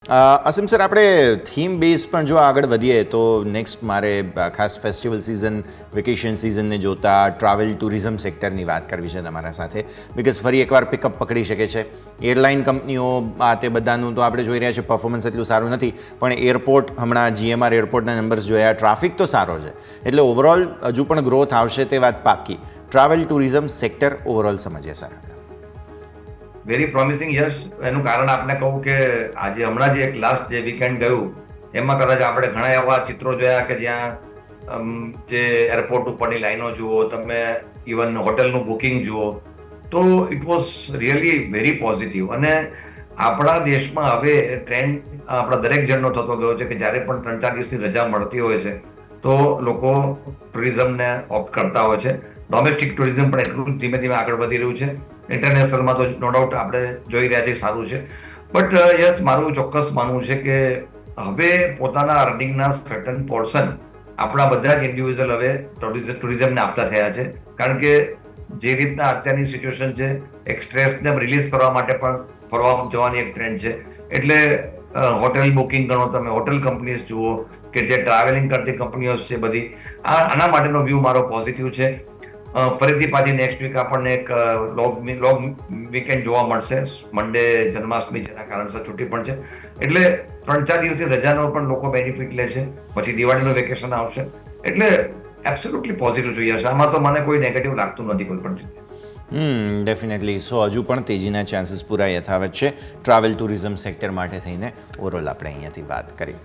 અસીમ સર, આપણે theme base પણ જો આગળ વધીએ તો નેક્સ્ટ મારે ખાસ ફેસ્ટિવલ સિઝન, વેકેશન સિઝનને જોતા ટ્રાવેલ ટુરિઝમ સેક્ટરની વાત કરવી છે તમારા સાથે, બિકોઝ ફરી એકવાર પિકઅપ પકડી શકે છે. એરલાઇન કંપનીઓ આ તે બધાનું તો આપણે જોઈ રહ્યા છીએ પરફોર્મન્સ એટલું સારું નથી, પણ એરપોર્ટ હમણાં GMR એરપોર્ટના નંબર્સ જોયા, ટ્રાફિક તો સારો છે, એટલે ઓવરઓલ હજુ પણ ગ્રોથ આવશે તે વાત પાકી. ટ્રાવેલ ટુરિઝમ સેક્ટર ઓવરઓલ સમજીએ સર. વેરી પ્રોમિસિંગ યશ. એનું કારણ આપને કહું કે આજે હમણાં જે એક લાસ્ટ જે વીકેન્ડ ગયું એમાં કદાચ આપણે ઘણા એવા ચિત્રો જોયા કે જ્યાં જે એરપોર્ટ ઉપરની લાઈનો જુઓ, તમે ઇવન હોટલનું બુકિંગ જુઓ, તો it was really very positive. અને આપણા દેશમાં હવે ટ્રેન્ડ આપણા દરેક જણનો થતો ગયો છે કે જ્યારે પણ 3-4 દિવસની રજા મળતી હોય છે તો લોકો ટુરિઝમને ઓપ્ટ કરતા હોય છે. ડોમેસ્ટિક ટુરિઝમ પણ એટલું ધીમે ધીમે આગળ વધી રહ્યું છે. ઇન્ટરનેશનલમાં તો નો ડાઉટ આપણે જોઈ રહ્યા છીએ સારું છે. બટ યસ, મારું ચોક્કસ માનવું છે કે હવે પોતાના અર્નિંગના સર્ટન પોર્શન આપણા બધા જ ઇન્ડિવિજ્યુઅલ હવે ટુરિઝમને આપતા થયા છે. કારણ કે જે રીતના અત્યારની સિચ્યુએશન છે, એક સ્ટ્રેસને રિલીઝ કરવા માટે પણ ફરવા જવાની એક ટ્રેન્ડ છે. એટલે હોટેલ બુકિંગ ગણો, તમે હોટેલ કંપનીઝ જુઓ કે જે ટ્રાવેલિંગ કરતી કંપનીઓ છે બધી, આના માટેનો વ્યૂ મારો પોઝિટિવ છે. ફરીથી પાછી નેક્સ્ટ વીક આપણને એક લોંગ વીકેન્ડ જોવા મળશે. મંડે જન્માષ્ટમી જેના કારણસર છૂટી પણ છે, એટલે 3-4 દિવસની રજાનો પણ લોકો બેનિફિટ લે છે. પછી દિવાળીનું વેકેશન આવશે, એટલે એબ્સોલ્યુટલી પોઝિટિવ જોઈએ છે. આમાં તો મને કોઈ નેગેટિવ લાગતું નથી કોઈ પણ રીતે. ડેફિનેટલી. સો હજુ પણ તેજીના ચાન્સીસ પૂરા યથાવત છે ટ્રાવેલ ટુરિઝમ સેક્ટર માટે થઈને. ઓવરઓલ આપણે અહીંયાથી વાત કરી.